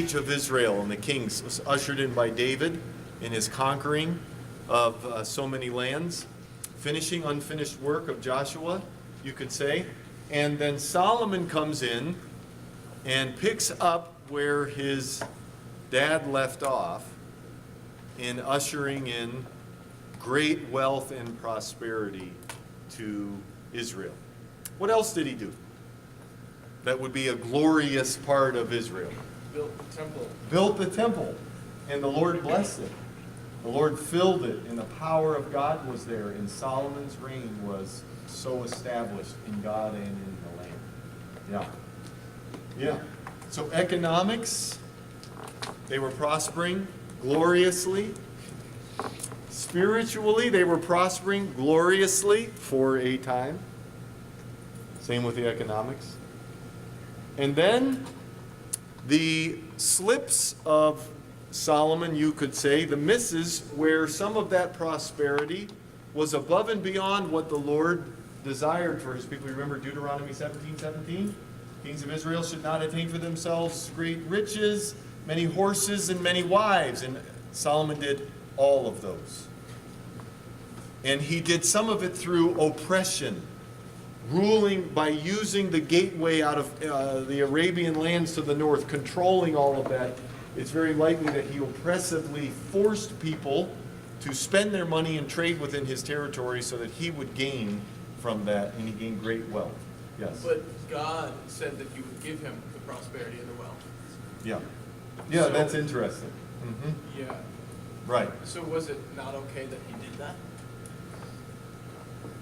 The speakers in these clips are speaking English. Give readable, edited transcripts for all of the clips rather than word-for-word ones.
age of Israel and the kings was ushered in by David in his conquering of so many lands, finishing unfinished work of Joshua, you could say. And then Solomon comes in and picks up where his dad left off in ushering in great wealth and prosperity to Israel. What else did he do that would be a glorious part of Israel? Built the temple. Built the temple, and the Lord blessed it. The Lord filled it, and the power of God was there, and Solomon's reign was so established in God and in the land. Yeah. So economics, they were prospering gloriously. Spiritually, they were prospering gloriously for a time. Same with the economics. And then the slips of Solomon, you could say, the misses, where some of that prosperity was above and beyond what the Lord desired for his people. Remember Deuteronomy 17:17? Kings of Israel should not attain for themselves great riches, many horses, and many wives. And Solomon did all of those. And he did some of it through oppression, ruling by using the gateway out of the Arabian lands to the north, controlling all of that. It's very likely that he oppressively forced people to spend their money and trade within his territory so that he would gain from that, and he gained great wealth. Yes? But God said that you would give him the prosperity and the wealth. Yeah. Yeah, So- that's interesting. Mm-hmm. Yeah. Right. So was it not okay that he did that?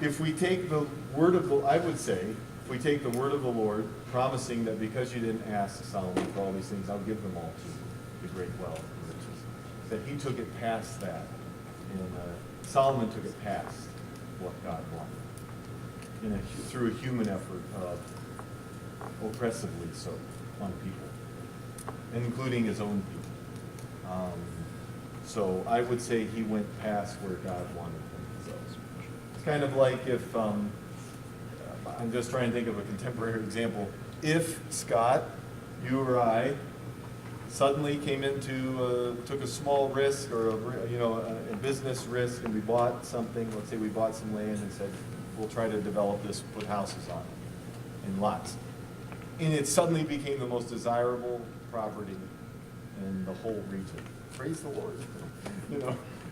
If we take the word of the, I would say, if we take the word of the Lord, promising that because you didn't ask Solomon for all these things, I'll give them all to you, the great wealth and riches, that he took it past that, and Solomon took it past what God wanted, through a human effort of oppressively so on people, and including his own people. So I would say he went past where God wanted him. It's kind of like if, I'm just trying to think of a contemporary example. If, Scott, you or I suddenly came into, took a small risk or a business risk, and we bought something, let's say we bought some land and said, we'll try to develop this, put houses on it, in lots. And it suddenly became the most desirable property in the whole region. Praise the Lord.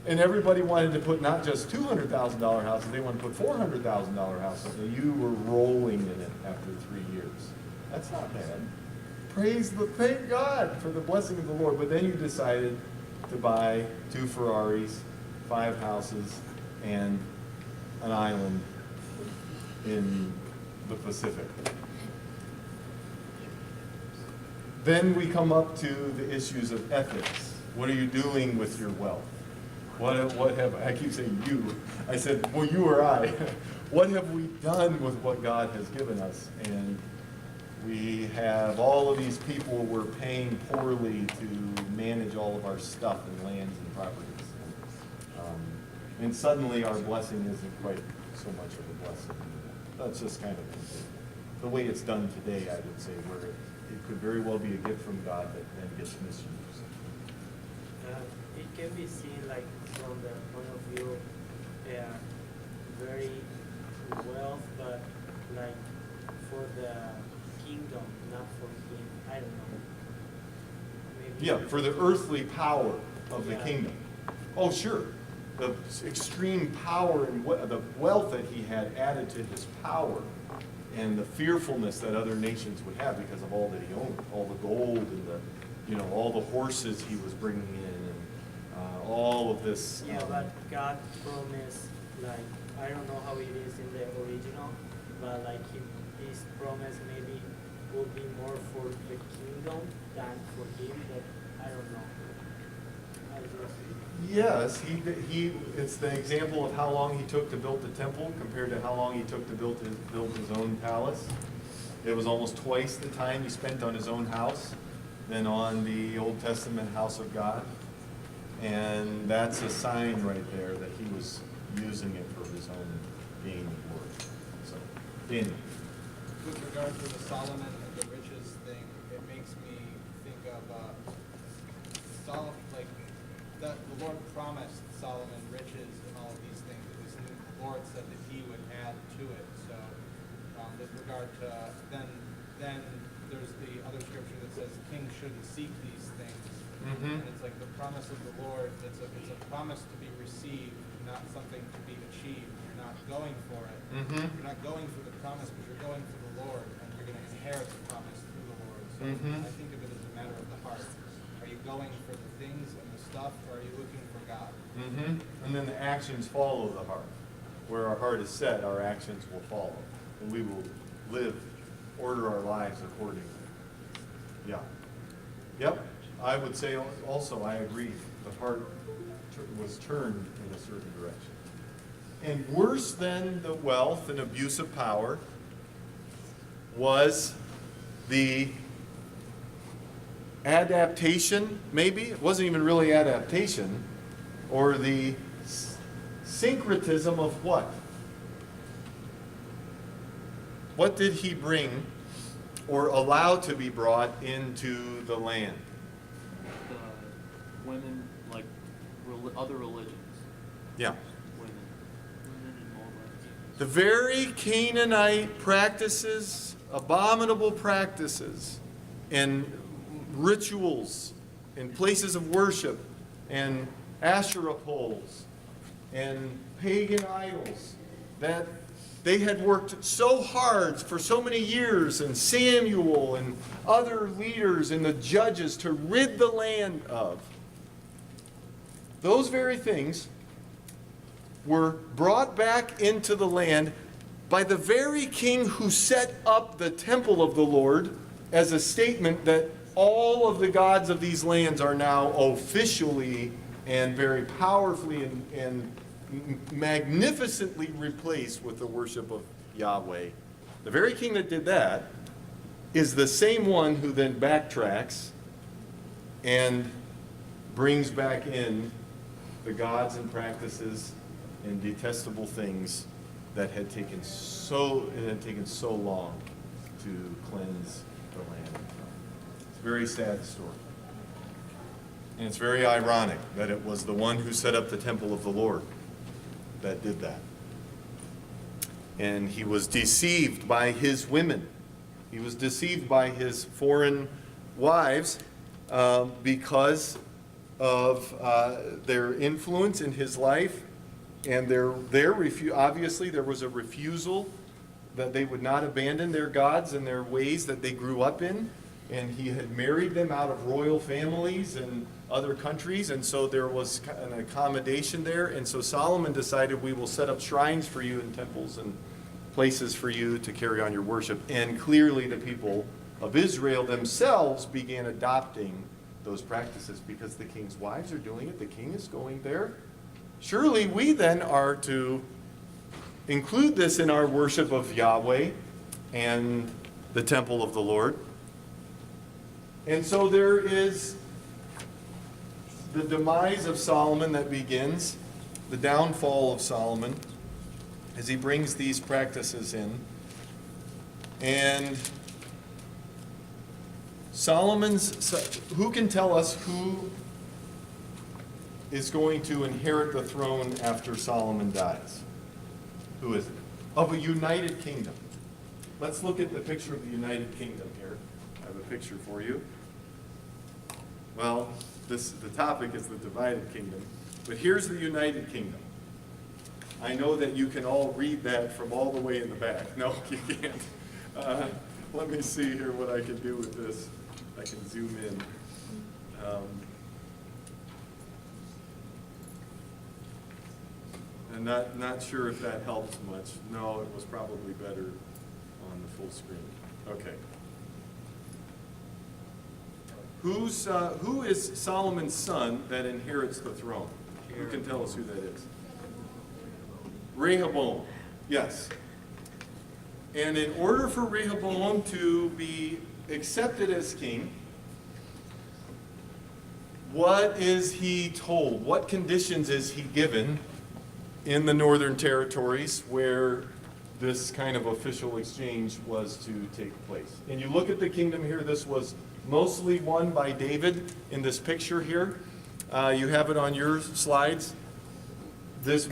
And everybody wanted to put not just $200,000 houses, they wanted to put $400,000 houses. And you were rolling in it after 3 years. That's not bad. Thank God for the blessing of the Lord. But then you decided to buy 2 Ferraris, 5 houses, and an island in the Pacific. Then we come up to the issues of ethics. What are you doing with your wealth? What have, I keep saying you, I said, well, you or I, what have we done with what God has given us? And we have all of these people we're paying poorly to manage all of our stuff and lands and properties. And suddenly our blessing isn't quite so much of a blessing. That's just kind of the way it's done today, I would say, where it could very well be a gift from God that then gets misused. It can be seen like from the point of view, very wealth, but like for the kingdom, not for him. I don't know. Maybe. Yeah, for the earthly power of the Yeah. kingdom. Oh, sure. The extreme power and the wealth that he had added to his power, and the fearfulness that other nations would have because of all that he owned, all the gold and all the horses he was bringing in, and all of this. Yeah, but God promised, like, I don't know how it is in the original, but like his promise maybe will be more for the kingdom than for him, but I don't know. Yes, it's the example of how long he took to build the temple compared to how long he took to build his own palace. It was almost twice the time he spent on his own house than on the Old Testament house of God. And that's a sign right there that he was using it for his own gain and work. So, Daniel. With regard to the Solomon and the riches thing, it makes me think of Solomon, like, the Lord promised Solomon riches and all of these things. It was the Lord said that he would add to it. So, with regard to, then there's the other scripture that says kings shouldn't seek these things. Mhm. And it's like the promise of the Lord, it's a promise to be received, not something to be achieved. You're not going for it. Mhm. You're not going for the promise, but you're going for the Lord, and you're going to inherit the promise through the Lord. So Mhm. I think of it as a matter of the heart. Are you going for the things and the stuff, or are you looking for God? Mm-hmm. And then the actions follow the heart. Where our heart is set, our actions will follow. And we will order our lives accordingly. Yeah. Yep. I would say also, I agree, the heart was turned in a certain direction. And worse than the wealth and abuse of power was the adaptation, maybe, it wasn't even really adaptation, or the syncretism of what? What did he bring or allow to be brought into the land? The women, like other religions. Yeah. Women and all that. The very Canaanite practices, abominable practices, and rituals, and places of worship, and Asherah poles, and pagan idols, that they had worked so hard for so many years, and Samuel and other leaders and the judges to rid the land of. Those very things were brought back into the land by the very king who set up the temple of the Lord as a statement that all of the gods of these lands are now officially and very powerfully and magnificently replaced with the worship of Yahweh. The very king that did that is the same one who then backtracks and brings back in the gods and practices and detestable things that had taken so long to cleanse the land. It's a very sad story. And it's very ironic that it was the one who set up the temple of the Lord that did that. And he was deceived by his women. He was deceived by his foreign wives because of their influence in his life, and obviously there was a refusal that they would not abandon their gods and their ways that they grew up in, and he had married them out of royal families and other countries, and so there was an accommodation there, and so Solomon decided, we will set up shrines for you and temples and places for you to carry on your worship. And clearly the people of Israel themselves began adopting those practices because the king's wives are doing it, the king is going there. Surely we then are to include this in our worship of Yahweh and the temple of the Lord. And so there is the demise of Solomon that begins, the downfall of Solomon, as he brings these practices in. And who can tell us who is going to inherit the throne after Solomon dies? Who is it? Of a united kingdom. Let's look at the picture of the united kingdom here. I have a picture for you. Well, the topic is the divided kingdom, but here's the united kingdom. I know that you can all read that from all the way in the back. No, you can't. Let me see here what I can do with this. I can zoom in. And not sure if that helps much. No, it was probably better on the full screen. Okay. Who is Solomon's son that inherits the throne? Who can tell us who that is? Rehoboam. Yes. And in order for Rehoboam to be accepted as king, what is he told? What conditions is he given in the northern territories where this kind of official exchange was to take place? And you look at the kingdom here, this was mostly won by David in this picture here. You have it on your slides.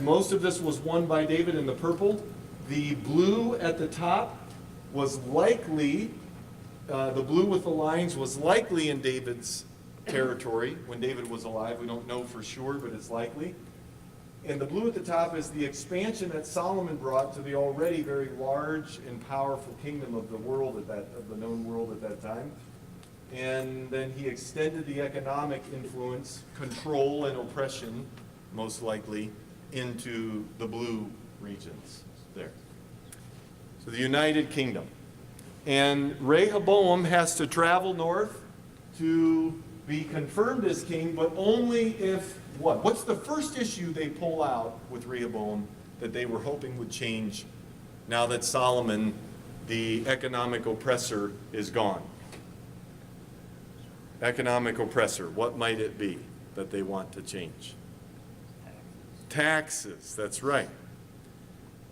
Most of this was won by David in the purple. The blue at the top was likely, the blue with the lines was likely in David's territory when David was alive. We don't know for sure, but it's likely. And the blue at the top is the expansion that Solomon brought to the already very large and powerful kingdom of the world of the known world at that time. And then he extended the economic influence, control, and oppression, most likely, into the blue regions there. So the United Kingdom. And Rehoboam has to travel north to be confirmed as king, but only if what? What's the first issue they pull out with Rehoboam that they were hoping would change now that Solomon, the economic oppressor, is gone? Economic oppressor, what might it be that they want to change? Taxes, that's right.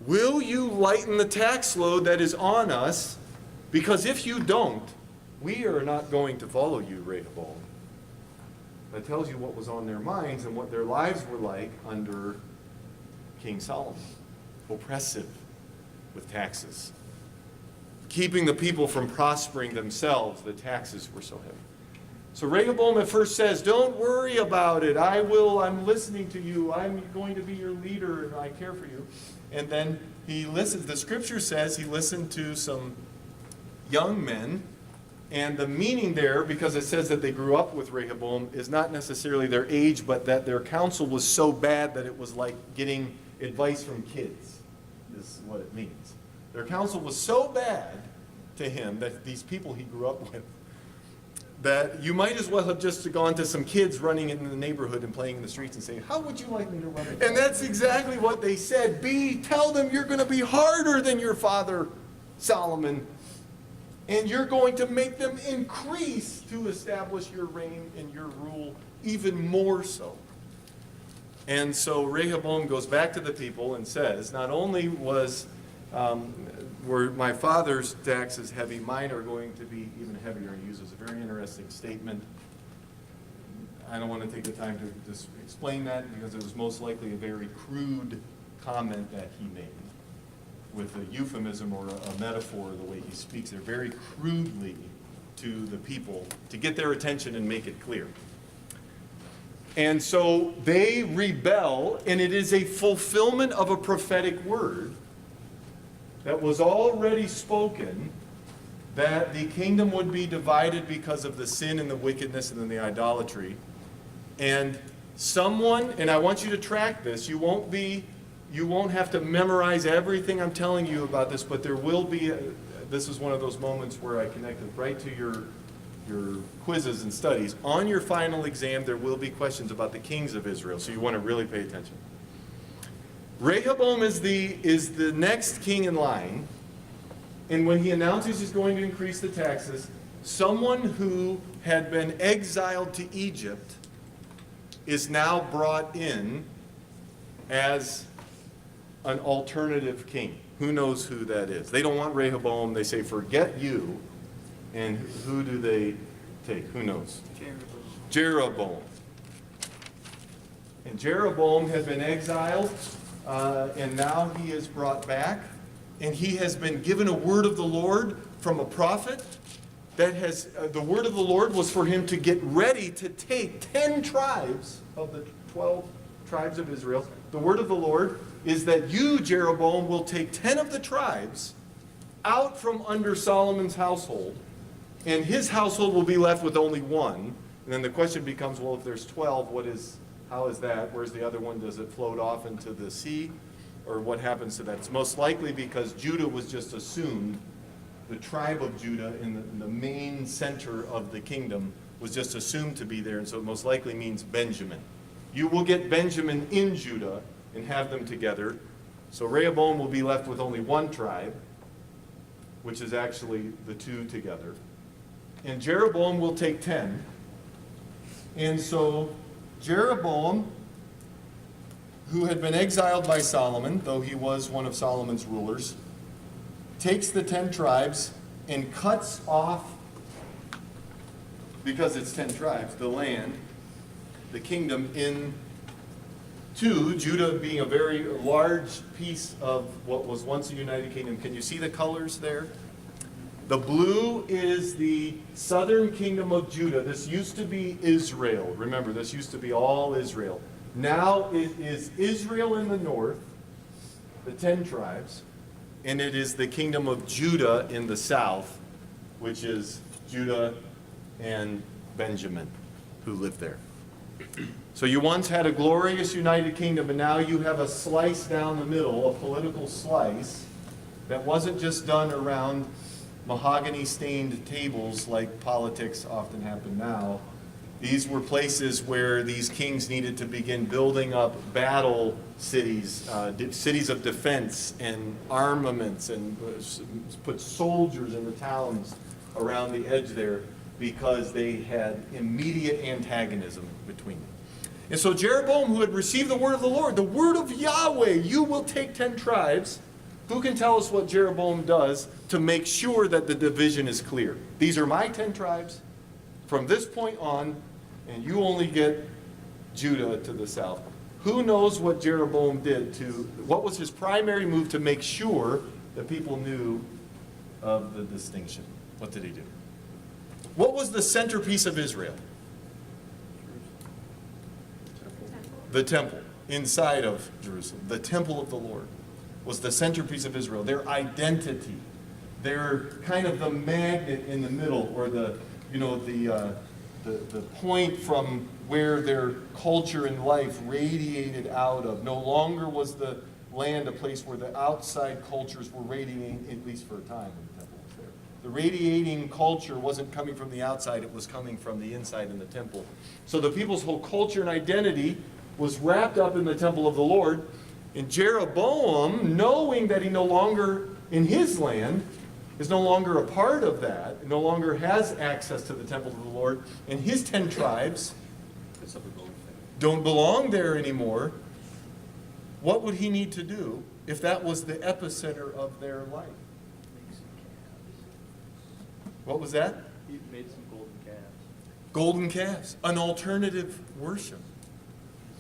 Will you lighten the tax load that is on us? Because if you don't, we are not going to follow you, Rehoboam. That tells you what was on their minds and what their lives were like under King Solomon. Oppressive with taxes. Keeping the people from prospering themselves, the taxes were so heavy. So Rehoboam at first says, don't worry about it. I'm listening to you. I'm going to be your leader and I care for you. And then he listens. The scripture says he listened to some young men. And the meaning there, because it says that they grew up with Rehoboam, is not necessarily their age, but that their counsel was so bad that it was like getting advice from kids, is what it means. Their counsel was so bad to him, that these people he grew up with, that you might as well have just gone to some kids running in the neighborhood and playing in the streets and saying, how would you like me to run it? And that's exactly what they said. Tell them you're going to be harder than your father, Solomon. And you're going to make them increase to establish your reign and your rule even more so. And so Rehoboam goes back to the people and says, not only were my father's taxes heavy, mine are going to be even heavier. He uses a very interesting statement. I don't want to take the time to just explain that because it was most likely a very crude comment that he made, with a euphemism or a metaphor, the way he speaks there very crudely to the people to get their attention and make it clear. And so they rebel, and it is a fulfillment of a prophetic word that was already spoken, that the kingdom would be divided because of the sin and the wickedness and then the idolatry. And someone, and I want you to track this, you won't have to memorize everything I'm telling you about this, but there will be, this is one of those moments where I connected right to your quizzes and studies. On your final exam, there will be questions about the kings of Israel, so you want to really pay attention. Rehoboam is the next king in line, and when he announces he's going to increase the taxes, someone who had been exiled to Egypt is now brought in as an alternative king. Who knows who that is? They don't want Rehoboam. They say, forget you. And who do they take? Who knows? Jeroboam. And Jeroboam had been exiled, and now he is brought back. And he has been given a word of the Lord from a prophet. That has, the word of the Lord was for him to get ready to take 10 tribes of the 12 tribes of Israel. The word of the Lord is that you, Jeroboam, will take 10 of the tribes out from under Solomon's household, and his household will be left with only one. And then the question becomes, well, if there's 12, how is that? Where's the other one? Does it float off into the sea? Or what happens to that? It's most likely because Judah was just assumed, the tribe of Judah in the main center of the kingdom was just assumed to be there, and so it most likely means Benjamin. You will get Benjamin in Judah and have them together. So Rehoboam will be left with only one tribe, which is actually the two together. And Jeroboam will take 10. And so Jeroboam, who had been exiled by Solomon, though he was one of Solomon's rulers, takes the 10 tribes and cuts off because it's 10 tribes, the land, the kingdom into Judah being a very large piece of what was once a united kingdom. Can you see the colors there? The blue is the southern kingdom of Judah. This used to be Israel. Remember, this used to be all Israel. Now it is Israel in the north, the 10 tribes, and it is the kingdom of Judah in the south, which is Judah and Benjamin who live there. So you once had a glorious united kingdom, and now you have a slice down the middle, a political slice that wasn't just done around mahogany-stained tables like politics often happen now. These were places where these kings needed to begin building up battle cities, cities of defense and armaments, and put soldiers in the towns around the edge there because they had immediate antagonism between them. And so Jeroboam, who had received the word of the Lord, the word of Yahweh, you will take 10 tribes. Who can tell us what Jeroboam does to make sure that the division is clear? These are my 10 tribes from this point on, and you only get Judah to the south. Who knows what Jeroboam did what was his primary move to make sure that people knew of the distinction? What did he do? What was the centerpiece of Israel? The temple inside of Jerusalem. The temple of the Lord was the centerpiece of Israel. Their identity. They're kind of the magnet in the middle, or the point from where their culture and life radiated out of. No longer was the land a place where the outside cultures were radiating, at least for a time when the temple was there. The radiating culture wasn't coming from the outside, it was coming from the inside in the temple. So the people's whole culture and identity was wrapped up in the temple of the Lord. And Jeroboam, knowing that he no longer, in his land, is no longer a part of that, no longer has access to the temple of the Lord, and his 10 tribes don't belong there anymore, what would he need to do if that was the epicenter of their life? What was that? He made some golden calves. Golden calves, an alternative worship,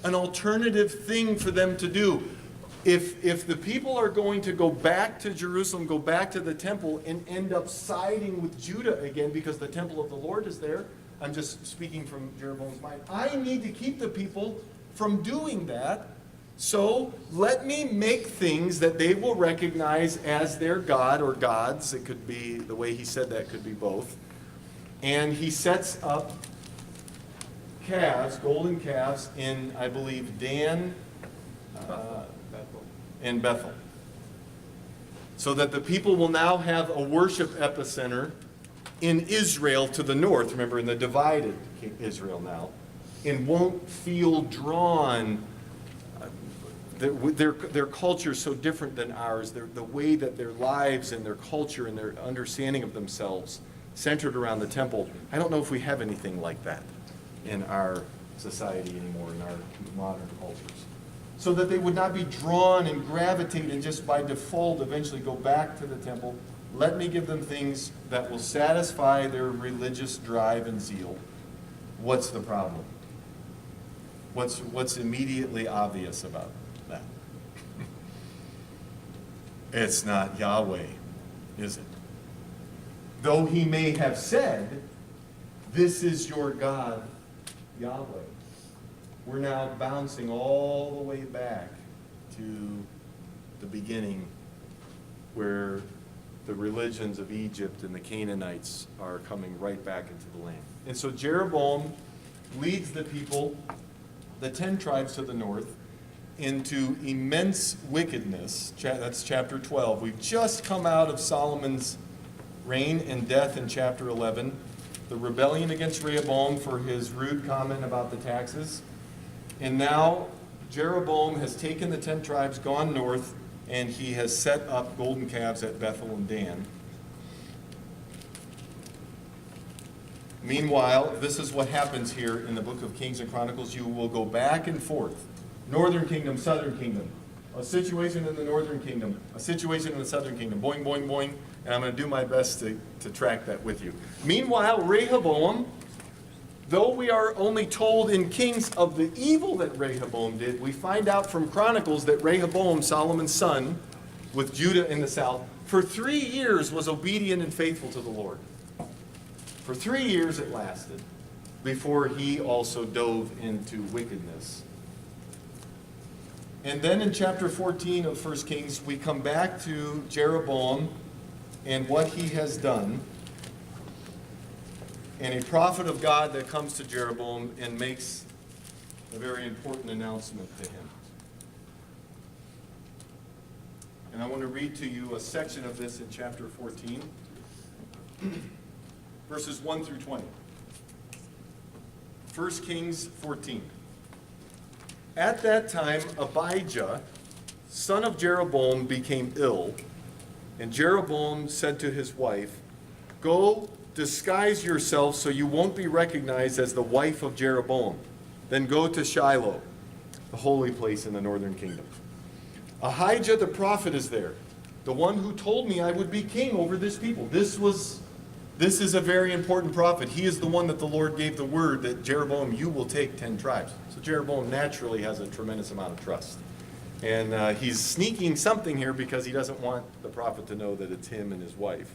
an alternative thing for them to do. If the people are going to go back to Jerusalem, go back to the temple, and end up siding with Judah again because the temple of the Lord is there, I'm just speaking from Jeroboam's mind, I need to keep the people from doing that. So let me make things that they will recognize as their God or gods. It could be, the way he said that could be both. And he sets up calves, golden calves, in, I believe, Dan and Bethel. So that the people will now have a worship epicenter in Israel to the north, remember, in the divided Israel now, and won't feel drawn. Their culture is so different than ours. The way that their lives and their culture and their understanding of themselves centered around the temple. I don't know if we have anything like that in our society anymore, in our modern cultures. So that they would not be drawn and gravitate and just by default eventually go back to the temple. Let me give them things that will satisfy their religious drive and zeal. What's the problem? What's immediately obvious about that? It's not Yahweh, is it? Though he may have said, this is your God, Yahweh. We're now bouncing all the way back to the beginning where the religions of Egypt and the Canaanites are coming right back into the land. And so Jeroboam leads the people, the 10 tribes to the north, into immense wickedness. That's chapter 12. We've just come out of Solomon's reign and death in chapter 11. The rebellion against Rehoboam for his rude comment about the taxes. And now Jeroboam has taken the 10 tribes, gone north, and he has set up golden calves at Bethel and Dan. Meanwhile, this is what happens here in the book of Kings and Chronicles. You will go back and forth. Northern kingdom, southern kingdom. A situation in the northern kingdom. A situation in the southern kingdom. Boing, boing, boing. And I'm going to do my best to track that with you. Meanwhile, Rehoboam Though we are only told in Kings of the evil that Rehoboam did, we find out from Chronicles that Rehoboam, Solomon's son, with Judah in the south, for 3 years was obedient and faithful to the Lord. For 3 years it lasted, before he also dove into wickedness. And then in chapter 14 of 1 Kings, we come back to Jeroboam and what he has done. And a prophet of God that comes to Jeroboam and makes a very important announcement to him. And I want to read to you a section of this in chapter 14, verses 1 through 20. 1 Kings 14. At that time, Abijah, son of Jeroboam, became ill, and Jeroboam said to his wife, "Go, disguise yourself so you won't be recognized as the wife of Jeroboam. Then go to Shiloh, the holy place in the northern kingdom. Ahijah the prophet is there, the one who told me I would be king over this people." This is a very important prophet. He is the one that the Lord gave the word that Jeroboam, you will take 10 tribes. So Jeroboam naturally has a tremendous amount of trust. And he's sneaking something here because he doesn't want the prophet to know that it's him and his wife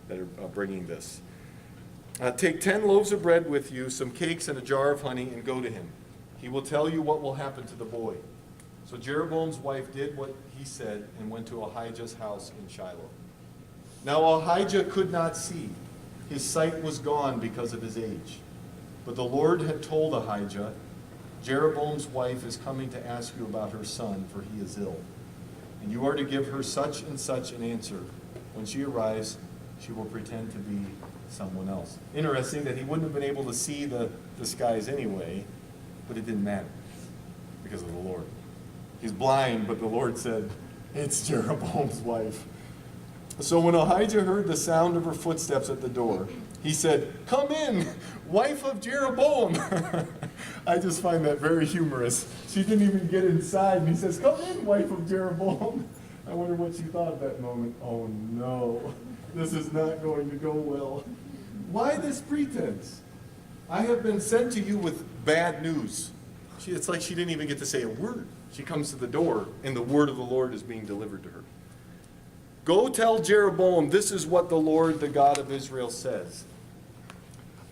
that are bringing this. "Take 10 loaves of bread with you, some cakes, and a jar of honey, and go to him. He will tell you what will happen to the boy." So Jeroboam's wife did what he said and went to Ahijah's house in Shiloh. Now Ahijah could not see. His sight was gone because of his age. But the Lord had told Ahijah, "Jeroboam's wife is coming to ask you about her son, for he is ill. And you are to give her such and such an answer. When she arrives, she will pretend to be someone else." Interesting that he wouldn't have been able to see the disguise anyway, but it didn't matter because of the Lord. He's blind, but the Lord said, "It's Jeroboam's wife." So when Ahijah heard the sound of her footsteps at the door, he said, "Come in, wife of Jeroboam." I just find that very humorous. She didn't even get inside, and he says, "Come in, wife of Jeroboam." I wonder what she thought at that moment. Oh no, this is not going to go well. Why this pretense? "I have been sent to you with bad news." It's like she didn't even get to say a word. She comes to the door, and the word of the Lord is being delivered to her. "Go tell Jeroboam, this is what the Lord, the God of Israel, says.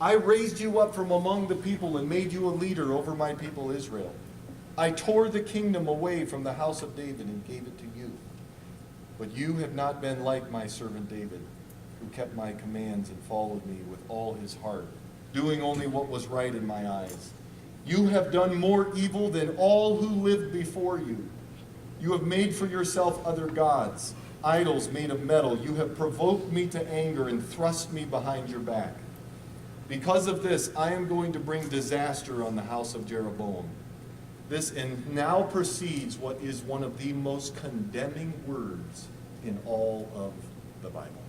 I raised you up from among the people and made you a leader over my people Israel. I tore the kingdom away from the house of David and gave it to you. But you have not been like my servant David, who kept my commands and followed me with all his heart, doing only what was right in my eyes. You have done more evil than all who lived before you. You have made for yourself other gods, idols made of metal. You have provoked me to anger and thrust me behind your back. Because of this, I am going to bring disaster on the house of Jeroboam." This and now proceeds what is one of the most condemning words in all of the Bible.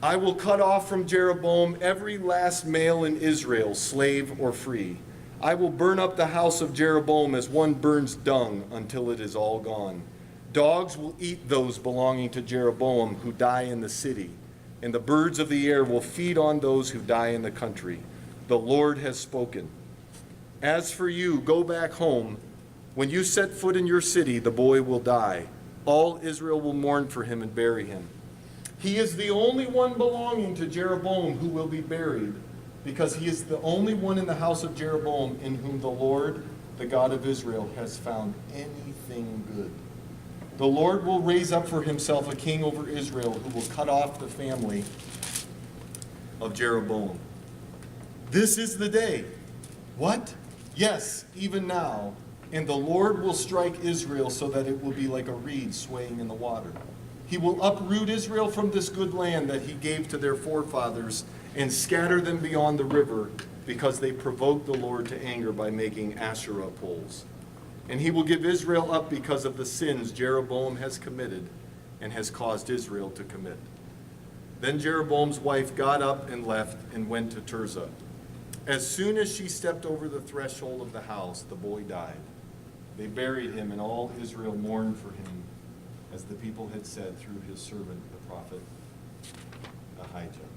"I will cut off from Jeroboam every last male in Israel, slave or free. I will burn up the house of Jeroboam as one burns dung until it is all gone. Dogs will eat those belonging to Jeroboam who die in the city, and the birds of the air will feed on those who die in the country. The Lord has spoken. As for you, go back home. When you set foot in your city, the boy will die. All Israel will mourn for him and bury him. He is the only one belonging to Jeroboam who will be buried, because he is the only one in the house of Jeroboam in whom the Lord, the God of Israel, has found anything good. The Lord will raise up for himself a king over Israel who will cut off the family of Jeroboam. This is the day." What? "Yes, even now. And the Lord will strike Israel so that it will be like a reed swaying in the water. He will uproot Israel from this good land that he gave to their forefathers and scatter them beyond the river, because they provoked the Lord to anger by making Asherah poles. And he will give Israel up because of the sins Jeroboam has committed and has caused Israel to commit." Then Jeroboam's wife got up and left and went to Tirzah. As soon as she stepped over the threshold of the house, the boy died. They buried him, and all Israel mourned for him, as the people had said through his servant, the prophet Ahijah.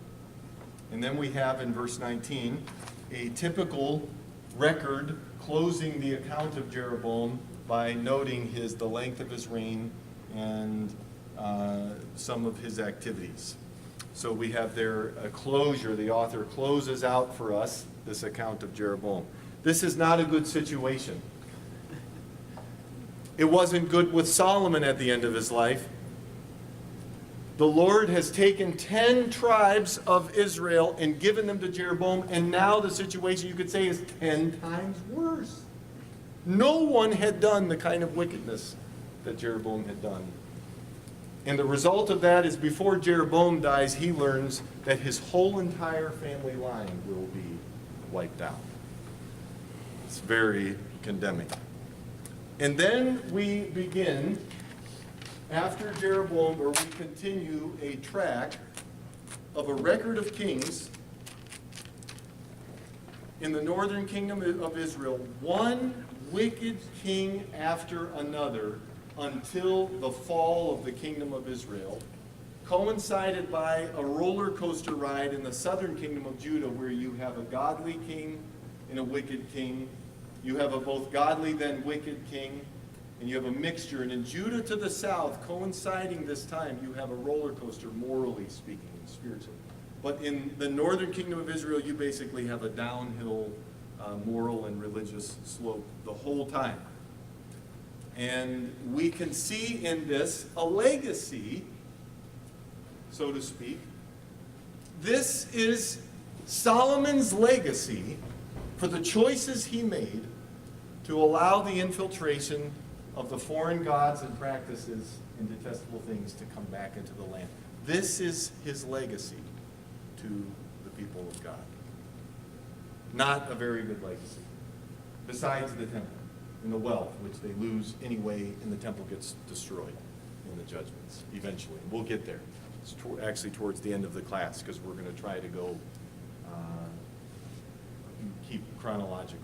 And then we have in verse 19 a typical record closing the account of Jeroboam by noting the length of his reign and some of his activities. So we have there a closure. The author closes out for us this account of Jeroboam. This is not a good situation. It wasn't good with Solomon at the end of his life. The Lord has taken 10 tribes of Israel and given them to Jeroboam, and now the situation, you could say, is 10 times worse. No one had done the kind of wickedness that Jeroboam had done. And the result of that is before Jeroboam dies, he learns that his whole entire family line will be wiped out. It's very condemning. And then we begin, after Jeroboam, or we continue a track of a record of kings in the northern kingdom of Israel, one wicked king after another, until the fall of the kingdom of Israel, coincided by a roller coaster ride in the southern kingdom of Judah, where you have a godly king and a wicked king. You have a both godly then wicked king, and you have a mixture. And in Judah to the south, coinciding this time, you have a roller coaster, morally speaking and spiritually. But in the northern kingdom of Israel, you basically have a downhill moral and religious slope the whole time. And we can see in this a legacy, so to speak. This is Solomon's legacy for the choices he made to allow the infiltration of the foreign gods and practices and detestable things to come back into the land. This is his legacy to the people of God. Not a very good legacy, besides the temple and the wealth, which they lose anyway, and the temple gets destroyed in the judgments eventually. We'll get there. It's actually towards the end of the class, because we're going to try to go keep chronological.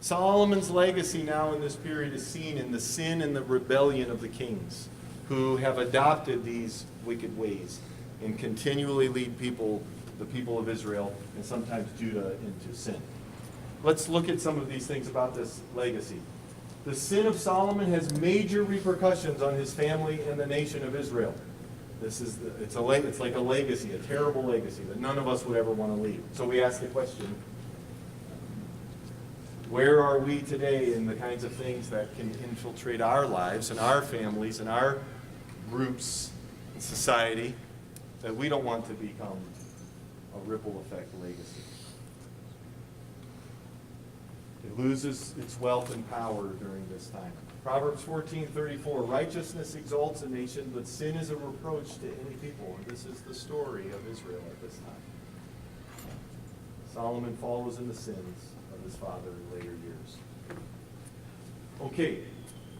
Solomon's legacy now in this period is seen in the sin and the rebellion of the kings, who have adopted these wicked ways and continually lead the people of Israel, and sometimes Judah, into sin. Let's look at some of these things about this legacy. The sin of Solomon has major repercussions on his family and the nation of Israel. It's like a legacy, a terrible legacy that none of us would ever want to leave. So we ask the question, where are we today in the kinds of things that can infiltrate our lives and our families and our groups in society that we don't want to become a ripple effect legacy? It loses its wealth and power during this time. Proverbs 14:34, righteousness exalts a nation, but sin is a reproach to any people. And this is the story of Israel at this time. Solomon follows in the sins of his father in later years. Okay,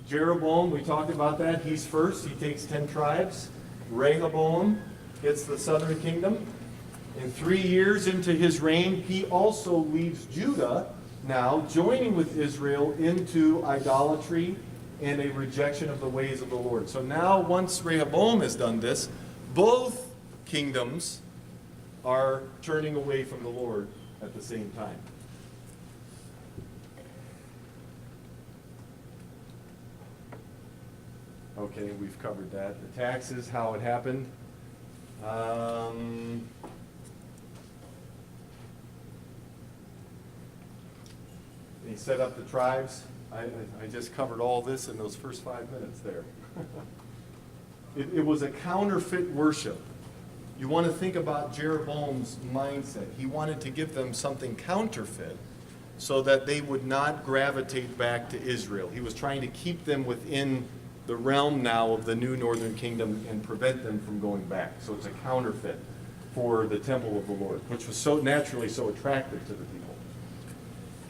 Jeroboam, we talked about that. He's first. He takes 10 tribes. Rehoboam gets the southern kingdom. And 3 years into his reign, he also leads Judah, now joining with Israel into idolatry and a rejection of the ways of the Lord. So now, once Rehoboam has done this, both kingdoms are turning away from the Lord at the same time. Okay, we've covered that. The taxes, how it happened. He set up the tribes. I just covered all this in those first 5 minutes there. It was a counterfeit worship. You want to think about Jeroboam's mindset. He wanted to give them something counterfeit so that they would not gravitate back to Israel. He was trying to keep them within the realm now of the new northern kingdom and prevent them from going back. So it's a counterfeit for the temple of the Lord, which was so naturally so attractive to the people.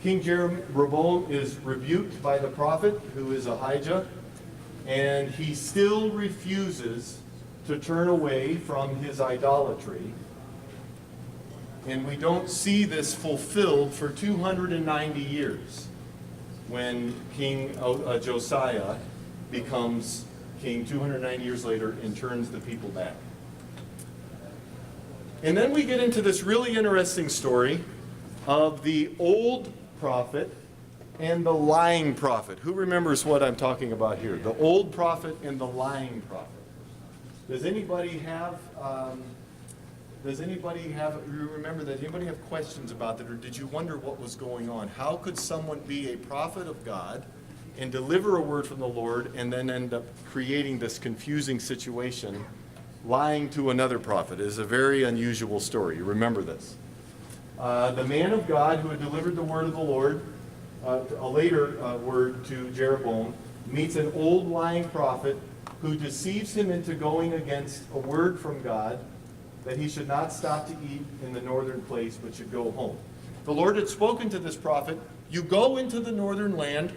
King Jeroboam is rebuked by the prophet, who is Ahijah, and he still refuses to turn away from his idolatry. And we don't see this fulfilled for 290 years when King Josiah becomes king 290 years later and turns the people back. And then we get into this really interesting story of the old prophet and the lying prophet. Who remembers what I'm talking about here? The old prophet and the lying prophet. Does anybody have, you remember that? Anybody have questions about that? Or did you wonder what was going on? How could someone be a prophet of God and deliver a word from the Lord and then end up creating this confusing situation, lying to another prophet? It is a very unusual story. You remember this. The man of God who had delivered the word of the Lord, a later word to Jeroboam, meets an old lying prophet who deceives him into going against a word from God that he should not stop to eat in the northern place but should go home. The Lord had spoken to this prophet, you go into the northern land,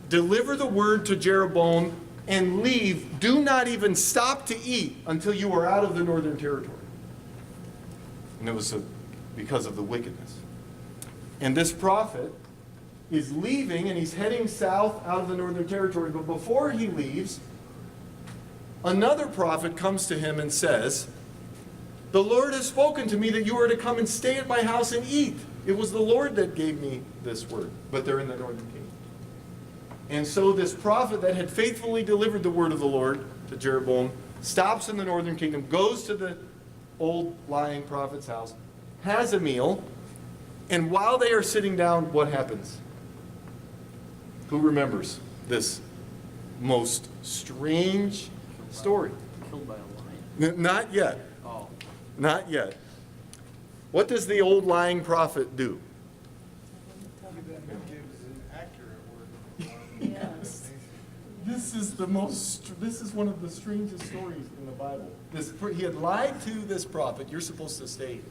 deliver the word to Jeroboam, and leave. Do not even stop to eat until you are out of the northern territory. And it was because of the wickedness. And this prophet is leaving and he's heading south out of the northern territory. But before he leaves, another prophet comes to him and says, the Lord has spoken to me that you are to come and stay at my house and eat. It was the Lord that gave me this word. But they're in the northern kingdom. And so this prophet that had faithfully delivered the word of the Lord to Jeroboam stops in the northern kingdom, goes to the old lying prophet's house, has a meal, and while they are sitting down, what happens? Who remembers this most strange story? Killed by a lion. Not yet. Oh. Not yet. What does the old lying prophet do? He then gives an accurate word. Yes. This is one of the strangest stories in the Bible. He had lied to this prophet, you're supposed to stay here.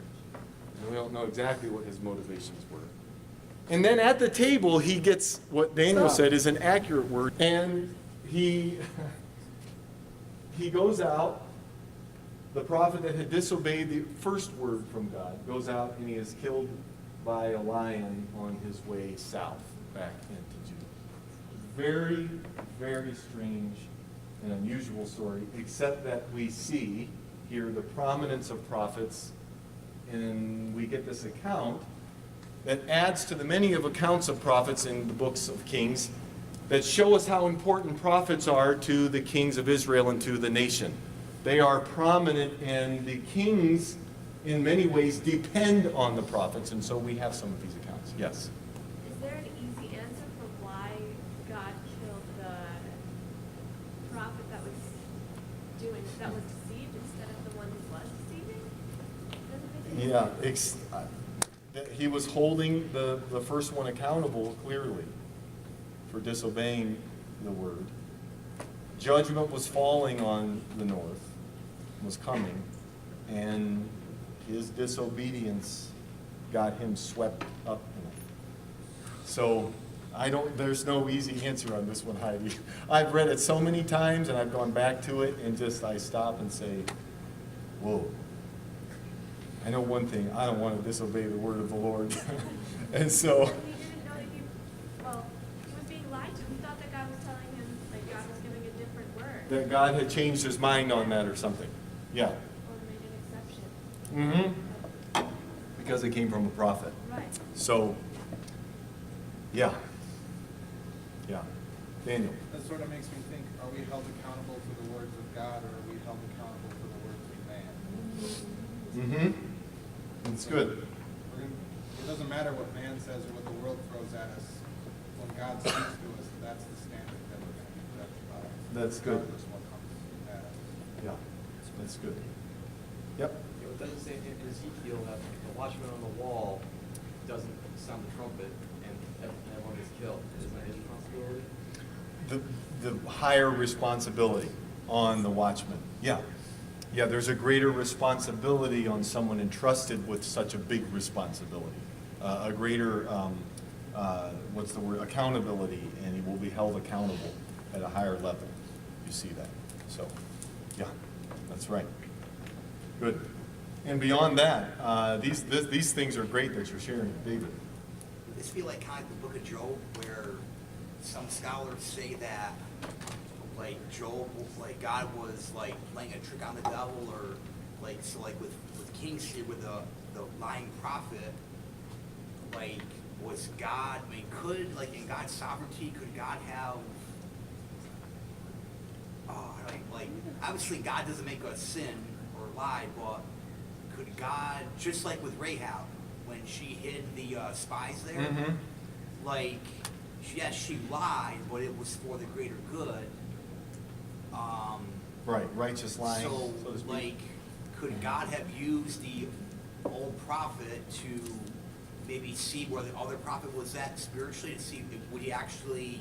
And we don't know exactly what his motivations were. And then at the table, he gets what Daniel said is an accurate word. And he goes out, the prophet that had disobeyed the first word from God, goes out and he is killed by a lion on his way south, back into Judah. Very, very strange and unusual story, except that we see here the prominence of prophets, and we get this account that adds to the many of accounts of prophets in the books of Kings that show us how important prophets are to the kings of Israel and to the nation. They are prominent, and the kings, in many ways, depend on the prophets, and so we have some of these accounts. Yes? Is there an easy answer for why God killed the prophet that was deceived instead of the one who was deceiving? Doesn't make any sense. He was holding the first one accountable clearly for disobeying the word. Judgment was falling on the north, was coming, and his disobedience got him swept up in it. So there's no easy answer on this one, Heidi. I've read it so many times and I've gone back to it and I stop and say, whoa. I know one thing, I don't want to disobey the word of the Lord. And so. He didn't know that he was being lied to. He thought that God was telling him, like God was giving a different word. That God had changed his mind on that or something. Yeah. Or made an exception. Mm-hmm. Because it came from a prophet. Right. So, yeah. Yeah. Daniel. That sort of makes me think, are we held accountable to the words of God, or are we held accountable to the words of man? Mm-hmm. It's good. It doesn't matter what man says or what the world throws at us. When God speaks to us, that's the standard that we're going to be judged by. That's good. Regardless of what comes at us. Yeah. That's good. Yep. It doesn't say in Ezekiel that the watchman on the wall doesn't sound the trumpet and everyone is killed. Isn't that his responsibility? The higher responsibility on the watchman. Yeah. Yeah, there's a greater responsibility on someone entrusted with such a big responsibility. A greater, accountability, and he will be held accountable at a higher level. You see that. So, yeah, that's right. Good. And beyond that, these things are great that you're sharing, David. Would this be like kind of the book of Job, where some scholars say that like Job, like God was like playing a trick on the devil, or like, so like with Kings here, with the lying prophet, like, was God, I mean, could, like, in God's sovereignty, could God have, like, obviously God doesn't make us sin or lie, but could God, just like with Rahab, when she hid the spies there, Mhm. like, yes, she lied, but it was for the greater good. Right, righteous lying, So, so to speak. like, could God have used the old prophet to maybe see where the other prophet was at spiritually, to see, would he actually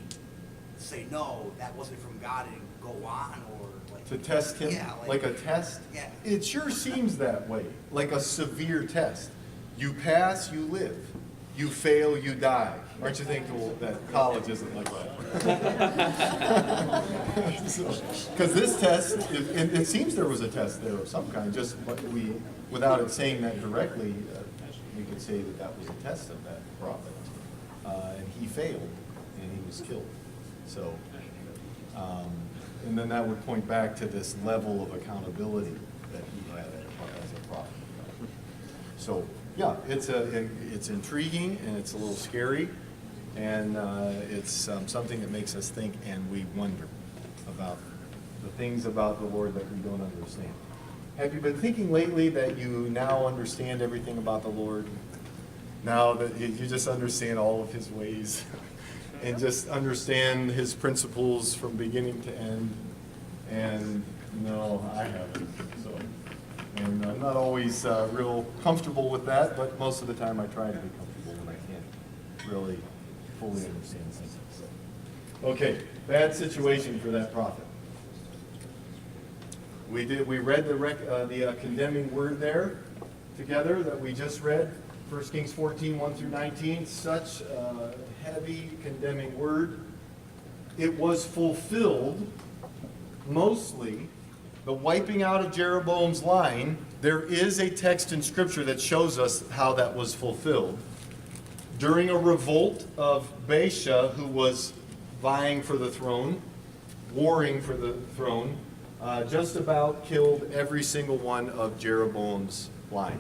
say, no, that wasn't from God, and go on, or like? To test him, Yeah, like a test? Yeah. It sure seems that way, like a severe test. You pass, you live. You fail, you die. Aren't you thankful that college isn't like that? Because this test, it seems there was a test there of some kind, just what we, without it saying that directly, we could say that that was a test of that prophet. And he failed, and he was killed. So, and then that would point back to this level of accountability that he had as a prophet. So, yeah, it's intriguing and it's a little scary, and it's something that makes us think and we wonder about the things about the Lord that we don't understand. Have you been thinking lately that you now understand everything about the Lord? Now that you just understand all of his ways and just understand his principles from beginning to end? And no, I haven't. So, and I'm not always real comfortable with that, but most of the time I try to be comfortable when I can't really fully understand something. So, okay, bad situation for that prophet. We read the condemning word there together that we just read, 1 Kings 14, 1 through 19. Such a heavy condemning word. It was fulfilled, mostly, the wiping out of Jeroboam's line. There is a text in Scripture that shows us how that was fulfilled. During a revolt of Baasha, who was vying for the throne, warring for the throne, just about killed every single one of Jeroboam's line,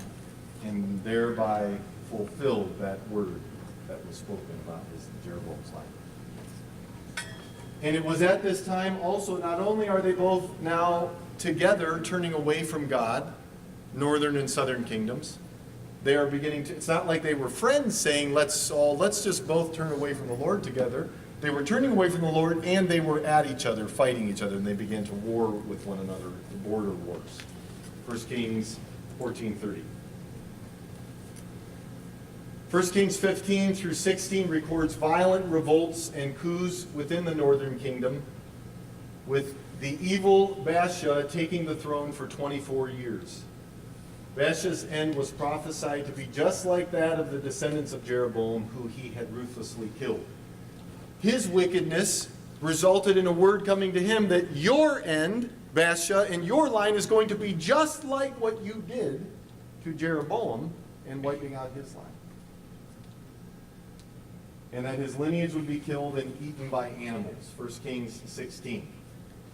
and thereby fulfilled that word that was spoken about Jeroboam's line. And it was at this time also, not only are they both now together turning away from God, northern and southern kingdoms, they are beginning to, it's not like they were friends saying, let's just both turn away from the Lord together. They were turning away from the Lord, and they were at each other, fighting each other, and they began to war with one another, the border wars. 1 Kings 14:30. 1 Kings 15 through 16 records violent revolts and coups within the northern kingdom, with the evil Baasha taking the throne for 24 years. Baasha's end was prophesied to be just like that of the descendants of Jeroboam, who he had ruthlessly killed. His wickedness resulted in a word coming to him that your end, Baasha, and your line is going to be just like what you did to Jeroboam in wiping out his line. And that his lineage would be killed and eaten by animals, 1 Kings 16.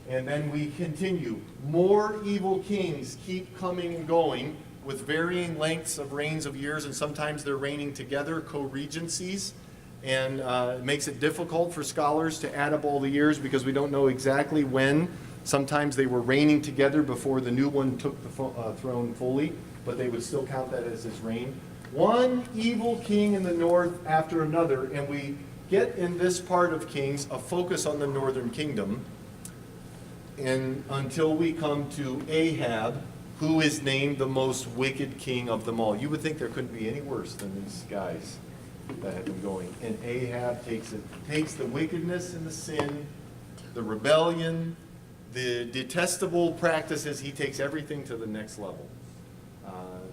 And then we continue. More evil kings keep coming and going with varying lengths of reigns of years, and sometimes they're reigning together, co-regencies. And it makes it difficult for scholars to add up all the years because we don't know exactly when. Sometimes they were reigning together before the new one took the throne fully, but they would still count that as his reign. One evil king in the north after another, and we get in this part of Kings a focus on the northern kingdom, and until we come to Ahab, who is named the most wicked king of them all. You would think there couldn't be any worse than these guys that have been going. And Ahab takes the wickedness and the sin, the rebellion, the detestable practices. He takes everything to the next level.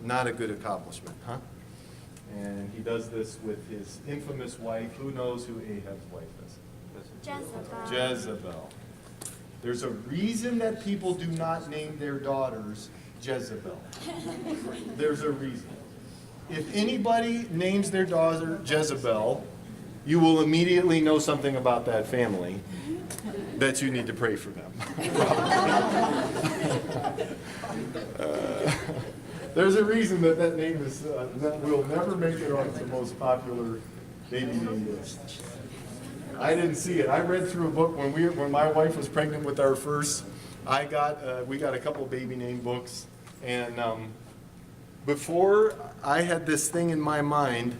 Not a good accomplishment, huh? And he does this with his infamous wife. Who knows who Ahab's wife is? Jezebel. Jezebel. There's a reason that people do not name their daughters Jezebel. There's a reason. If anybody names their daughter Jezebel, you will immediately know something about that family that you need to pray for them. There's a reason that that name is, will never make it on the most popular baby name list. I didn't see it. I read through a book when my wife was pregnant with our first. We got a couple baby name books, and before I had this thing in my mind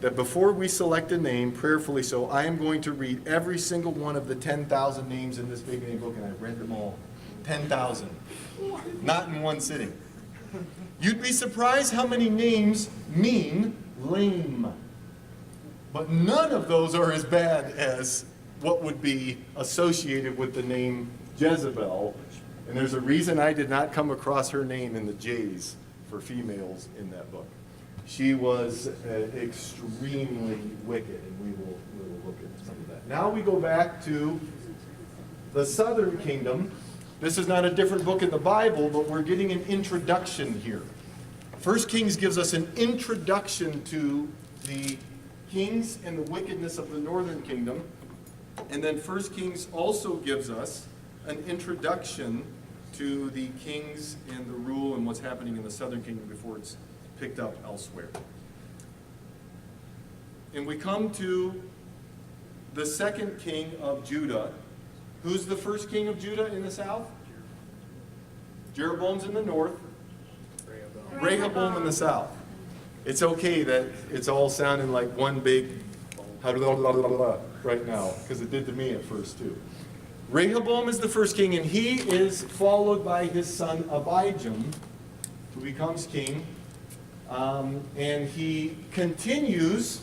that before we select a name, prayerfully so, I am going to read every single one of the 10,000 names in this baby name book, and I read them all. 10,000. Not in one sitting. You'd be surprised how many names mean lame. But none of those are as bad as what would be associated with the name Jezebel. And there's a reason I did not come across her name in the J's for females in that book. She was extremely wicked, and we will look at some of that. Now we go back to the southern kingdom. This is not a different book in the Bible, but we're getting an introduction here. 1 Kings gives us an introduction to the kings and the wickedness of the northern kingdom. And then 1 Kings also gives us an introduction to the kings and the rule and what's happening in the southern kingdom before it's picked up elsewhere. And we come to the second king of Judah. Who's the first king of Judah in the south? Jeroboam's in the north. Rehoboam in the south. It's okay that it's all sounding like one big right now, because it did to me at first too. Rehoboam is the first king, and he is followed by his son Abijam, who becomes king. And he continues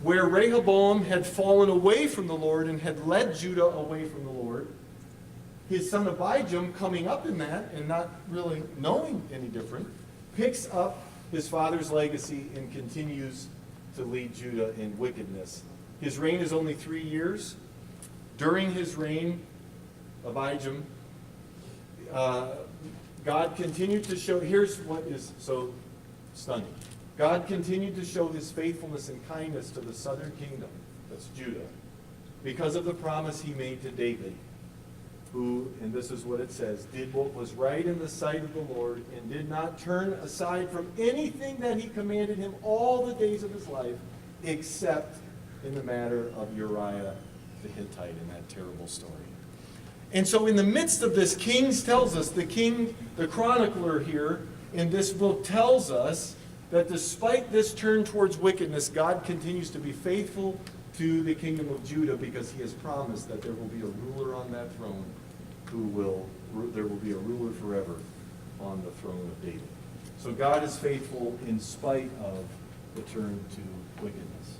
where Rehoboam had fallen away from the Lord and had led Judah away from the Lord. His son Abijam, coming up in that and not really knowing any different, picks up his father's legacy and continues to lead Judah in wickedness. His reign is only 3 years. During his reign, Abijam, God continued to show, here's what is so stunning. God continued to show his faithfulness and kindness to the southern kingdom, that's Judah, because of the promise he made to David, who, and this is what it says, did what was right in the sight of the Lord and did not turn aside from anything that he commanded him all the days of his life, except in the matter of Uriah the Hittite in that terrible story. And so in the midst of this, Kings tells us, the chronicler here in this book tells us that despite this turn towards wickedness, God continues to be faithful to the kingdom of Judah because he has promised that there will be a ruler on that throne there will be a ruler forever on the throne of David. So God is faithful in spite of the turn to wickedness.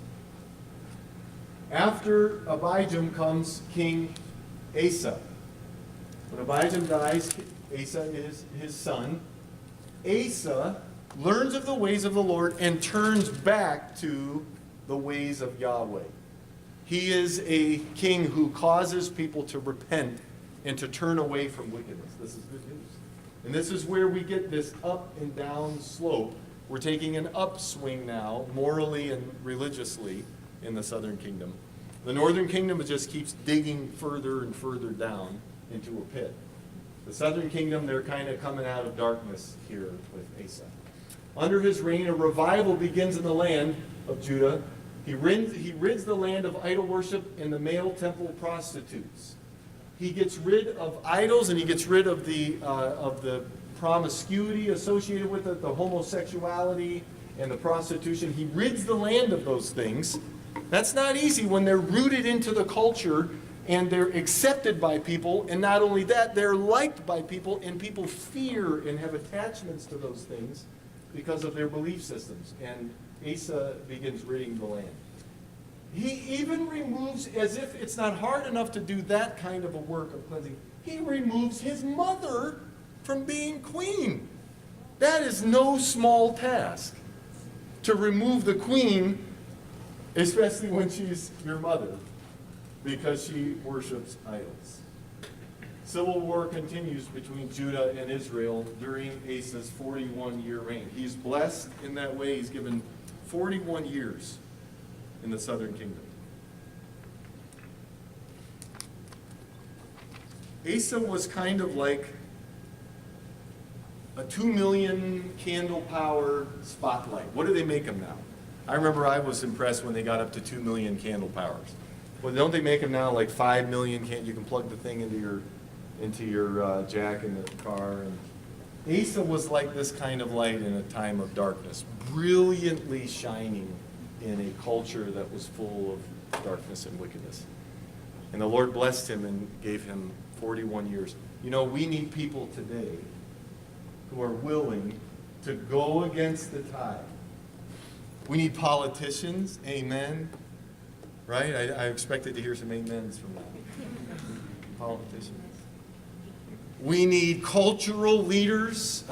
After Abijam comes King Asa. When Abijam dies, Asa is his son. Asa learns of the ways of the Lord and turns back to the ways of Yahweh. He is a king who causes people to repent and to turn away from wickedness. This is good news. And this is where we get this up and down slope. We're taking an upswing now, morally and religiously, in the southern kingdom. The northern kingdom just keeps digging further and further down into a pit. The southern kingdom, they're kind of coming out of darkness here with Asa. Under his reign, a revival begins in the land of Judah. He rids the land of idol worship and the male temple prostitutes. He gets rid of idols and he gets rid of the promiscuity associated with it, the homosexuality and the prostitution. He rids the land of those things. That's not easy when they're rooted into the culture and they're accepted by people. And not only that, they're liked by people and people fear and have attachments to those things because of their belief systems. And Asa begins ridding the land. He even removes, as if it's not hard enough to do that kind of a work of cleansing, he removes his mother from being queen. That is no small task, to remove the queen, especially when she's your mother, because she worships idols. Civil war continues between Judah and Israel during Asa's 41-year reign. He's blessed in that way. He's given 41 years in the southern kingdom. Asa was kind of like a a 2 million candle power spotlight. What do they make them now? I remember I was impressed when they got up to 2 million candle powers. Well, don't they make them now like 5 million? You can plug the thing into your jack in the car. And Asa was like this kind of light in a time of darkness, brilliantly shining in a culture that was full of darkness and wickedness. And the Lord blessed him and gave him 41 years. You know, we need people today who are willing to go against the tide. We need politicians, amen, right? I expected to hear some amens from that. Politicians. We need cultural leaders,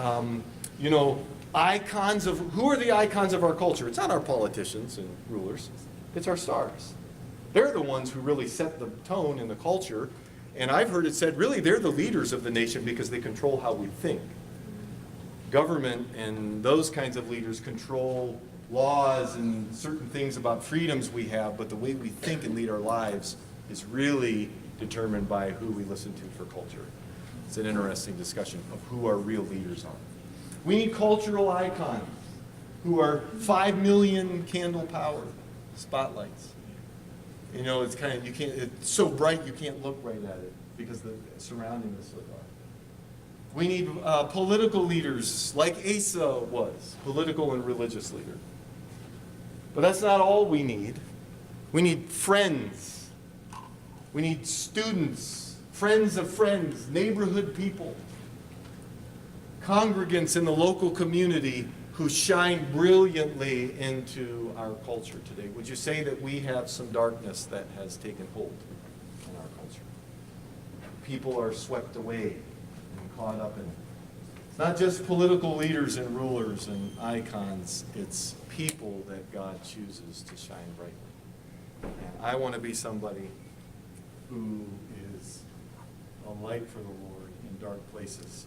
icons of, who are the icons of our culture? It's not our politicians and rulers, it's our stars. They're the ones who really set the tone in the culture, and I've heard it said, really, they're the leaders of the nation because they control how we think. Government and those kinds of leaders control laws and certain things about freedoms we have, but the way we think and lead our lives is really determined by who we listen to for culture. It's an interesting discussion of who our real leaders are. We need cultural icons who are 5 million candle power spotlights. You know, it's kind of, it's so bright you can't look right at it because the surrounding is so dark. We need political leaders like Asa was, political and religious leader. But that's not all we need. We need friends. We need students, friends of friends, neighborhood people, congregants in the local community who shine brilliantly into our culture today. Would you say that we have some darkness that has taken hold in our culture? People are swept away and caught up in it. It's not just political leaders and rulers and icons, it's people that God chooses to shine brightly. And I want to be somebody who is a light for the Lord in dark places.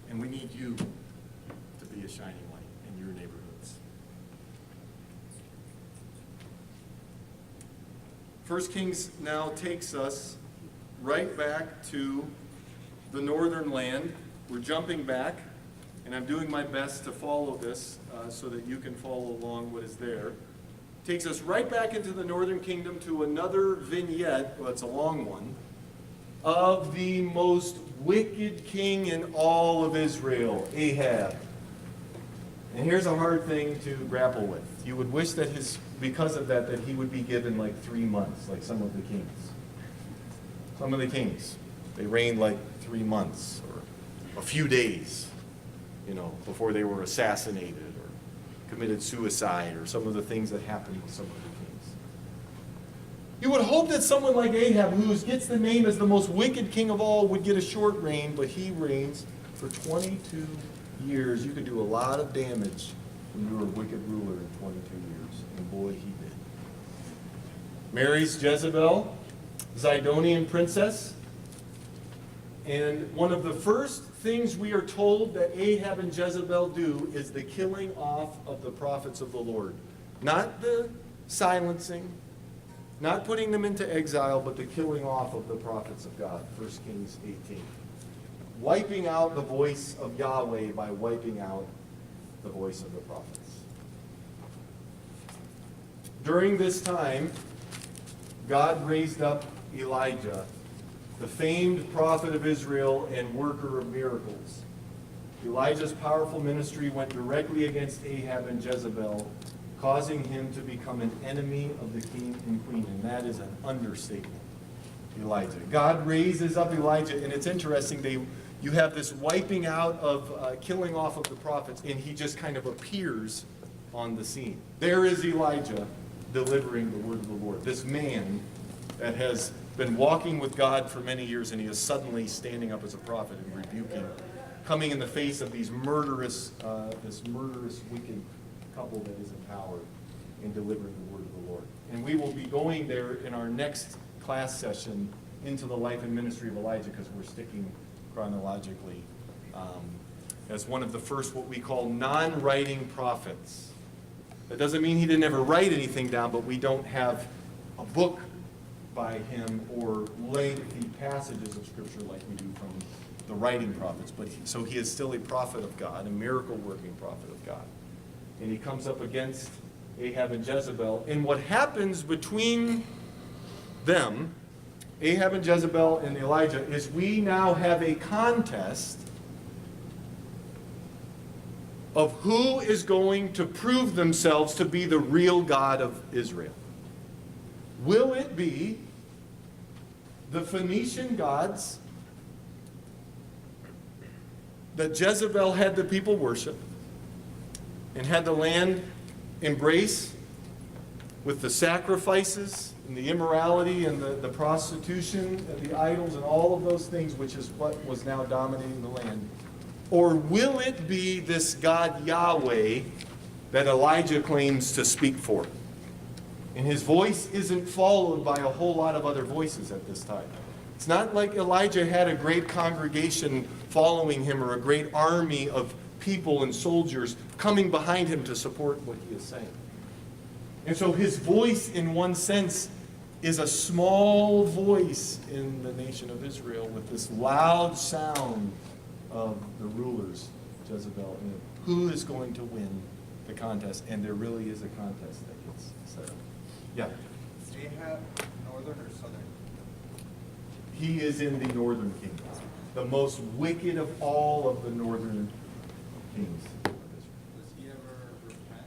And we need you to be a shining light in your neighborhoods. 1 Kings now takes us right back to the northern land. We're jumping back, and I'm doing my best to follow this so that you can follow along what is there. Takes us right back into the northern kingdom to another vignette, well, it's a long one, of the most wicked king in all of Israel, Ahab. And here's a hard thing to grapple with. You would wish that because of that he would be given like 3 months, like some of the kings. Some of the kings, they reigned like 3 months or a few days, before they were assassinated or committed suicide or some of the things that happened with some of the kings. You would hope that someone like Ahab, who gets the name as the most wicked king of all, would get a short reign, but he reigns for 22 years. You could do a lot of damage when you were a wicked ruler in 22 years, and boy, he did. Marries Jezebel, Zidonian princess, and one of the first things we are told that Ahab and Jezebel do is the killing off of the prophets of the Lord. Not the silencing, not putting them into exile, but the killing off of the prophets of God. 1 Kings 18. Wiping out the voice of Yahweh by wiping out the voice of the prophets. During this time, God raised up Elijah, the famed prophet of Israel and worker of miracles. Elijah's powerful ministry went directly against Ahab and Jezebel, causing him to become an enemy of the king and queen, and that is an understatement. Elijah. God raises up Elijah, and it's interesting, you have this wiping out of killing off of the prophets, and he just kind of appears on the scene. There is Elijah delivering the word of the Lord. This man that has been walking with God for many years, and he is suddenly standing up as a prophet and rebuking, coming in the face of this murderous, wicked couple that is in power in delivering the word of the Lord. And we will be going there in our next class session into the life and ministry of Elijah, because we're sticking chronologically as one of the first what we call non-writing prophets. That doesn't mean he didn't ever write anything down, but we don't have a book by him or lengthy passages of Scripture like we do from the writing prophets. But so he is still a prophet of God, a miracle-working prophet of God. And he comes up against Ahab and Jezebel. And what happens between them, Ahab and Jezebel and Elijah, is we now have a contest of who is going to prove themselves to be the real God of Israel. Will it be the Phoenician gods that Jezebel had the people worship and had the land embrace with the sacrifices and the immorality and the prostitution and the idols and all of those things, which is what was now dominating the land? Or will it be this God Yahweh that Elijah claims to speak for? And his voice isn't followed by a whole lot of other voices at this time. It's not like Elijah had a great congregation following him or a great army of people and soldiers coming behind him to support what he is saying. And so his voice, in one sense, is a small voice in the nation of Israel with this loud sound of the rulers, Jezebel, and who is going to win the contest. And there really is a contest that gets set up. Yeah. Is Ahab northern or southern? He is in the northern kingdom, the most wicked of all of the northern kings. Does he ever repent?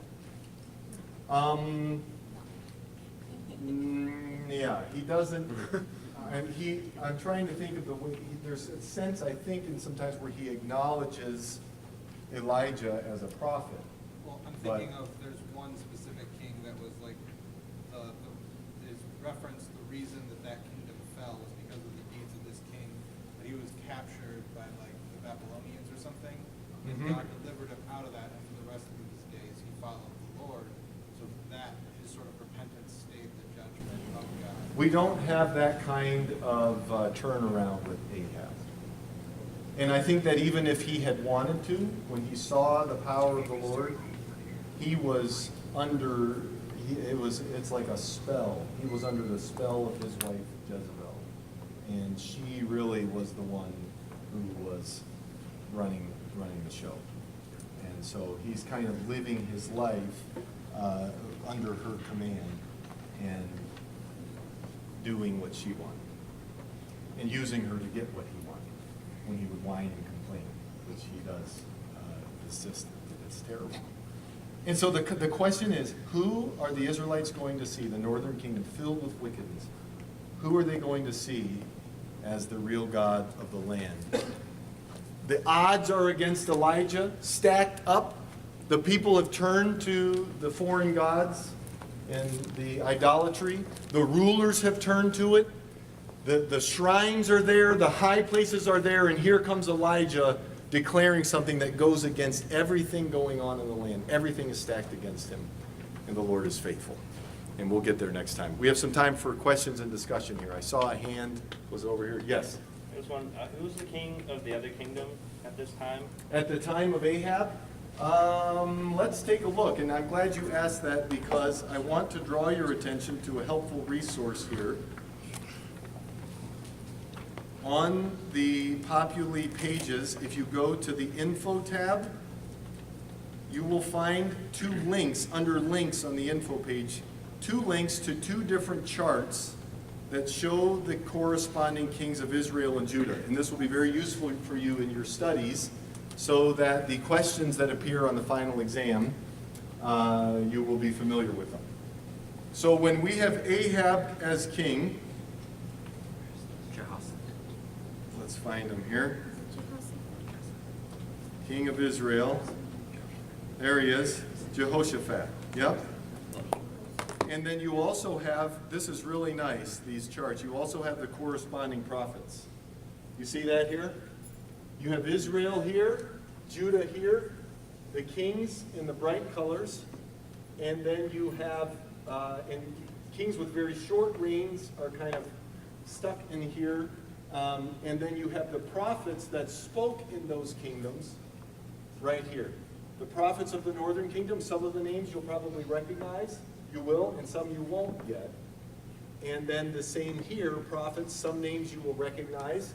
Yeah, he doesn't. I'm trying to think of the way. There's a sense, I think, in sometimes where he acknowledges Elijah as a prophet. Well, I'm But- thinking of, there's one specific king that was like, is referenced, the reason that kingdom fell was because of the deeds of this king. That he was captured by like the Babylonians or something, and Mhm. God delivered him out of that, and for the rest of his days he followed the Lord. So that his sort of repentance stayed the judgment of God. We don't have that kind of turnaround with Ahab. And I think that even if he had wanted to, when he saw the power of the Lord, he was under, it's like a spell. He was under the spell of his wife Jezebel. And she really was the one who was running the show. And so he's kind of living his life under her command and doing what she wanted, and using her to get what he wanted when he would whine and complain, which he does. It's terrible. And so the question is, who are the Israelites going to see, the northern kingdom filled with wickedness? Who are they going to see as the real God of the land? The odds are against Elijah, stacked up. The people have turned to the foreign gods and the idolatry. The rulers have turned to it. The shrines are there, the high places are there, and here comes Elijah declaring something that goes against everything going on in the land. Everything is stacked against him, and the Lord is faithful. And we'll get there next time. We have some time for questions and discussion here. I saw a hand was over here. Yes? There's one. Who was the king of the other kingdom at this time? At the time of Ahab? Let's take a look, and I'm glad you asked that because I want to draw your attention to a helpful resource here. On the Populi pages, if you go to the Info tab, you will find two links, under links on the Info page, two links to two different charts that show the corresponding kings of Israel and Judah. And this will be very useful for you in your studies, so that the questions that appear on the final exam, you will be familiar with them. So when we have Ahab as king, let's find him here. King of Israel. There he is, Jehoshaphat. Yep. And then you also have, this is really nice, these charts. You also have the corresponding prophets. You see that here? You have Israel here, Judah here, the kings in the bright colors, and then you have, and kings with very short reigns are kind of stuck in here, and then you have the prophets that spoke in those kingdoms right here. The prophets of the northern kingdom, some of the names you'll probably recognize, you will, and some you won't yet. And then the same here, prophets, some names you will recognize.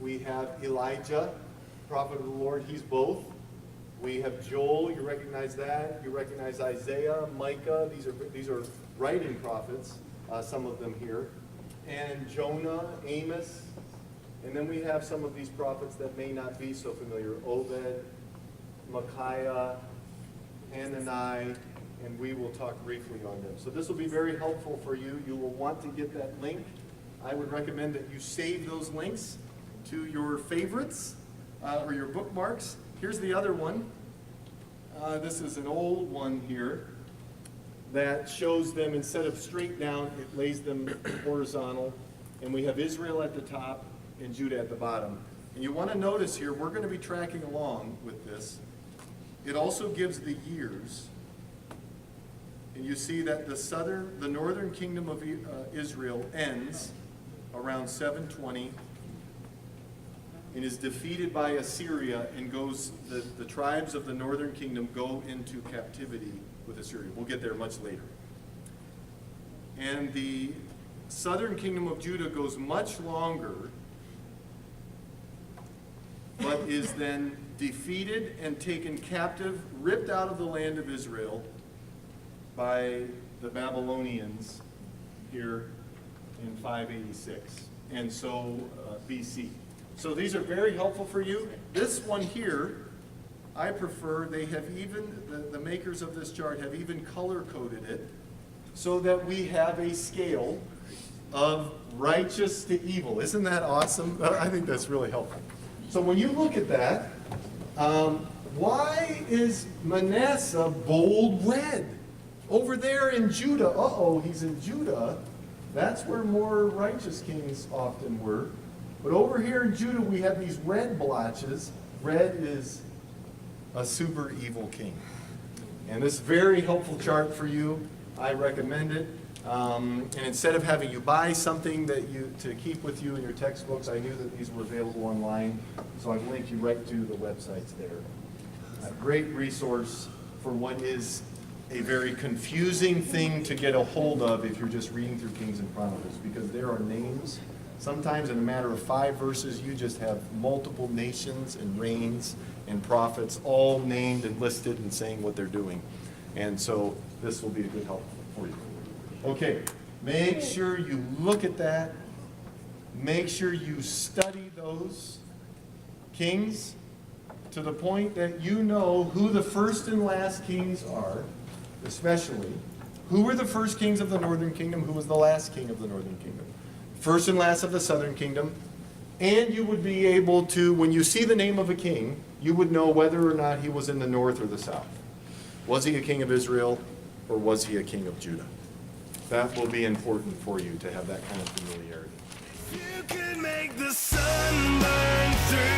We have Elijah, prophet of the Lord, he's both. We have Joel, you recognize that. You recognize Isaiah, Micah, these are writing prophets, some of them here. And Jonah, Amos. And then we have some of these prophets that may not be so familiar. Obed, Micaiah, Hanani, and we will talk briefly on them. So this will be very helpful for you. You will want to get that link. I would recommend that you save those links to your favorites or your bookmarks. Here's the other one. This is an old one here that shows them, instead of straight down, it lays them horizontal. And we have Israel at the top and Judah at the bottom. And you want to notice here, we're going to be tracking along with this. It also gives the years. And you see that the northern kingdom of Israel ends around 720 and is defeated by Assyria, and the tribes of the northern kingdom go into captivity with Assyria. We'll get there much later. And the southern kingdom of Judah goes much longer, but is then defeated and taken captive, ripped out of the land of Israel by the Babylonians here in 586, and so BC. So these are very helpful for you. This one here, I prefer. They have even, the makers of this chart have even color-coded it so that we have a scale of righteous to evil. Isn't that awesome? I think that's really helpful. So when you look at that, why is Manasseh bold red? Over there in Judah, he's in Judah. That's where more righteous kings often were. But over here in Judah, we have these red blotches. Red is a super evil king. And this is a very helpful chart for you. I recommend it. And instead of having you buy something to keep with you in your textbooks, I knew that these were available online. So I've linked you right to the websites there. A great resource for what is a very confusing thing to get a hold of if you're just reading through Kings and Chronicles, because there are names. Sometimes in a matter of 5 verses, you just have multiple nations and reigns and prophets all named and listed and saying what they're doing. And so this will be a good help for you. Okay, make sure you look at that. Make sure you study those kings to the point that you know who the first and last kings are, especially who were the first kings of the northern kingdom, who was the last king of the northern kingdom, first and last of the southern kingdom. And you would be able to, when you see the name of a king, you would know whether or not he was in the north or the south. Was he a king of Israel, or was he a king of Judah? That will be important for you to have that kind of familiarity. You could make the sun burn through.